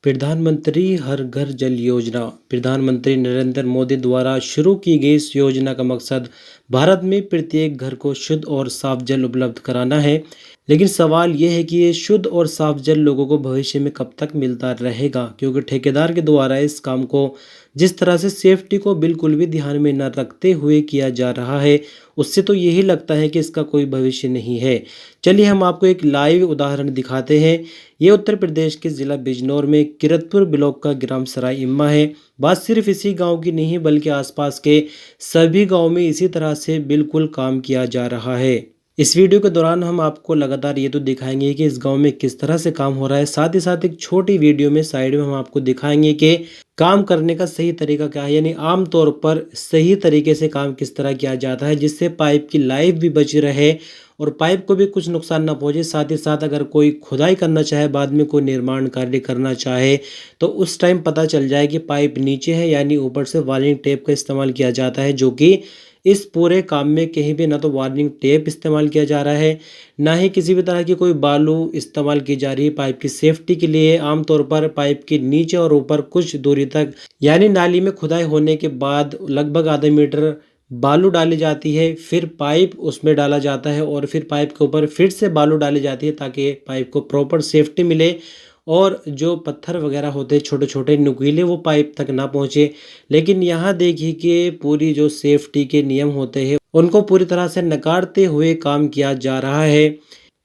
प्रधानमंत्री हर घर जल योजना। प्रधानमंत्री नरेंद्र मोदी द्वारा शुरू की गई इस योजना का मकसद भारत में प्रत्येक घर को शुद्ध और साफ जल उपलब्ध कराना है। लेकिन सवाल यह है कि ये शुद्ध और साफ जल लोगों को भविष्य में कब तक मिलता रहेगा, क्योंकि ठेकेदार के द्वारा इस काम को जिस तरह से सेफ्टी को बिल्कुल भी ध्यान में न रखते हुए किया जा रहा है, उससे तो यही लगता है कि इसका कोई भविष्य नहीं है। चलिए हम आपको एक लाइव उदाहरण दिखाते हैं। ये उत्तर प्रदेश के ज़िला बिजनौर में किरतपुर ब्लॉक का ग्राम सराय इम्मा है। बात सिर्फ इसी गांव की नहीं बल्कि आसपास के सभी गांव में इसी तरह से बिल्कुल काम किया जा रहा है। इस वीडियो के दौरान हम आपको लगातार ये तो दिखाएंगे कि इस गांव में किस तरह से काम हो रहा है, साथ ही साथ एक छोटी वीडियो में साइड में हम आपको दिखाएंगे कि काम करने का सही तरीका क्या है, यानी आमतौर पर सही तरीके से काम किस तरह किया जाता है जिससे पाइप की लाइफ भी बची रहे और पाइप को भी कुछ नुकसान ना पहुंचे। साथ ही साथ अगर कोई खुदाई करना चाहे, बाद में कोई निर्माण कार्य करना चाहे, तो उस टाइम पता चल जाए कि पाइप नीचे है, यानी ऊपर से वार्निंग टेप का इस्तेमाल किया जाता है, जो कि इस पूरे काम में कहीं भी ना तो वार्निंग टेप इस्तेमाल किया जा रहा है, ना ही किसी भी तरह की कोई बालू इस्तेमाल की जा रही है। पाइप की सेफ्टी के लिए आमतौर पर पाइप के नीचे और ऊपर कुछ दूरी तक, यानी नाली में खुदाई होने के बाद लगभग आधे मीटर बालू डाली जाती है, फिर पाइप उसमें डाला जाता है और फिर पाइप के ऊपर फिर से बालू डाली जाती है ताकि पाइप को प्रॉपर सेफ्टी मिले और जो पत्थर वगैरह होते हैं छोटे छोटे नुकीले वो पाइप तक ना पहुंचे। लेकिन यहाँ देखिए कि पूरी जो सेफ्टी के नियम होते हैं उनको पूरी तरह से नकारते हुए काम किया जा रहा है।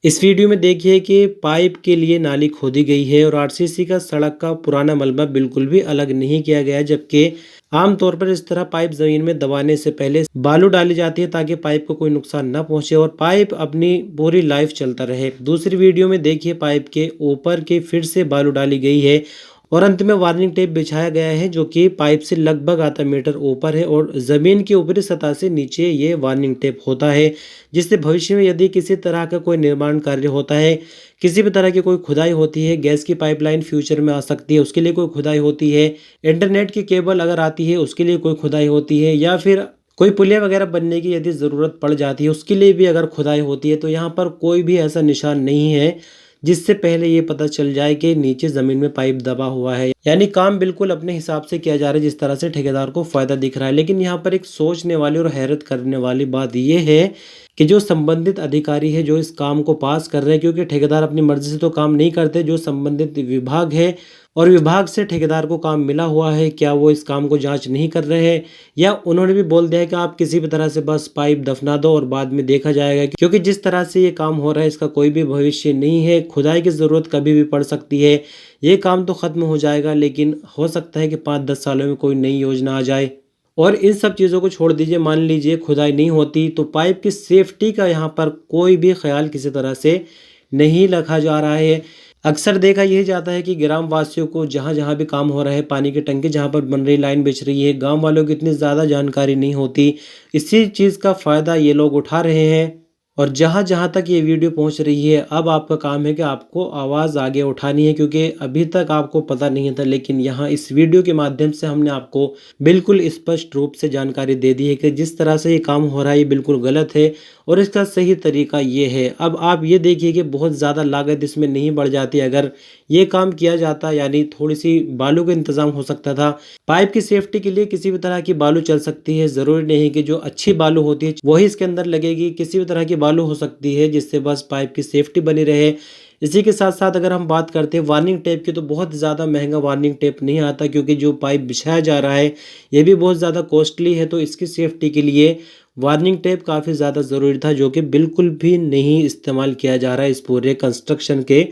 इस वीडियो में देखिए कि पाइप के लिए नाली खोदी गई है और आरसीसी का सड़क का पुराना मलबा बिल्कुल भी अलग नहीं किया गया, जबकि आमतौर पर इस तरह पाइप जमीन में दबाने से पहले बालू डाली जाती है ताकि पाइप को कोई नुकसान न पहुंचे और पाइप अपनी पूरी लाइफ चलता रहे। दूसरी वीडियो में देखिए पाइप के ऊपर के फिर से बालू डाली गई है और अंत में वार्निंग टेप बिछाया गया है, जो कि पाइप से लगभग आधा मीटर ऊपर है और जमीन की ऊपरी सतह से नीचे ये वार्निंग टेप होता है, जिससे भविष्य में यदि किसी तरह का कोई निर्माण कार्य होता है, किसी भी तरह की कोई खुदाई होती है, गैस की पाइपलाइन फ्यूचर में आ सकती है उसके लिए कोई खुदाई होती है, इंटरनेट की केबल अगर आती है उसके लिए कोई खुदाई होती है, या फिर कोई पुलिया वगैरह बनने की यदि ज़रूरत पड़ जाती है उसके लिए भी अगर खुदाई होती है, तो यहाँ पर कोई भी ऐसा निशान नहीं है जिससे पहले ये पता चल जाए कि नीचे ज़मीन में पाइप दबा हुआ है। यानी काम बिल्कुल अपने हिसाब से किया जा रहा है जिस तरह से ठेकेदार को फ़ायदा दिख रहा है। लेकिन यहाँ पर एक सोचने वाली और हैरत करने वाली बात यह है कि जो संबंधित अधिकारी है जो इस काम को पास कर रहे हैं, क्योंकि ठेकेदार अपनी मर्जी से तो काम नहीं करते, जो संबंधित विभाग है और विभाग से ठेकेदार को काम मिला हुआ है, क्या वो इस काम को जांच नहीं कर रहे हैं, या उन्होंने भी बोल दिया है कि आप किसी भी तरह से बस पाइप दफना दो और बाद में देखा जाएगा, क्योंकि जिस तरह से ये काम हो रहा है इसका कोई भी भविष्य नहीं है। खुदाई की ज़रूरत कभी भी पड़ सकती है, ये काम तो ख़त्म हो जाएगा, लेकिन हो सकता है कि 5-10 सालों में कोई नई योजना आ जाए। और इन सब चीज़ों को छोड़ दीजिए, मान लीजिए खुदाई नहीं होती तो पाइप की सेफ्टी का यहाँ पर कोई भी ख्याल किसी तरह से नहीं रखा जा रहा है। अक्सर देखा यही जाता है कि ग्राम वासियों को जहाँ जहाँ भी काम हो रहा है, पानी की टंकी जहाँ पर बन रही, लाइन बिछ रही है, गांव वालों को इतनी ज़्यादा जानकारी नहीं होती। इसी चीज़ का फ़ायदा ये लोग उठा रहे हैं और जहाँ जहाँ तक ये वीडियो पहुँच रही है अब आपका काम है कि आपको आवाज़ आगे उठानी है, क्योंकि अभी तक आपको पता नहीं था, लेकिन यहाँ इस वीडियो के माध्यम से हमने आपको बिल्कुल स्पष्ट रूप से जानकारी दे दी है कि जिस तरह से ये काम हो रहा है ये बिल्कुल गलत है और इसका सही तरीका ये है। अब आप ये देखिए कि बहुत ज़्यादा लागत इसमें नहीं बढ़ जाती अगर ये काम किया जाता, यानी थोड़ी सी बालू का इंतज़ाम हो सकता था। पाइप की सेफ्टी के लिए किसी भी तरह की बालू चल सकती है, ज़रूरी नहीं कि जो अच्छी बालू होती है वही इसके अंदर लगेगी, किसी भी तरह की बालू हो सकती है जिससे बस पाइप की सेफ्टी बनी रहे। इसी के साथ साथ अगर हम बात करते हैं वार्निंग टेप की, तो बहुत ज़्यादा महंगा वार्निंग टेप नहीं आता, क्योंकि जो पाइप बिछाया जा रहा है ये भी बहुत ज़्यादा कॉस्टली है, तो इसकी सेफ्टी के लिए वार्निंग टेप काफ़ी ज़्यादा ज़रूरी था, जो कि बिल्कुल भी नहीं इस्तेमाल किया जा रहा है इस पूरे कंस्ट्रक्शन के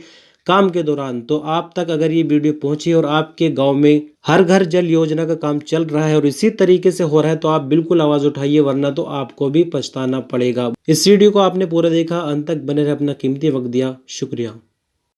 काम के दौरान। तो आप तक अगर ये वीडियो पहुंची और आपके गांव में हर घर जल योजना का काम चल रहा है और इसी तरीके से हो रहा है, तो आप बिल्कुल आवाज़ उठाइए, वरना तो आपको भी पछताना पड़ेगा। इस वीडियो को आपने पूरा देखा, अंत तक बने रहे, अपना कीमती वक्त दिया, शुक्रिया।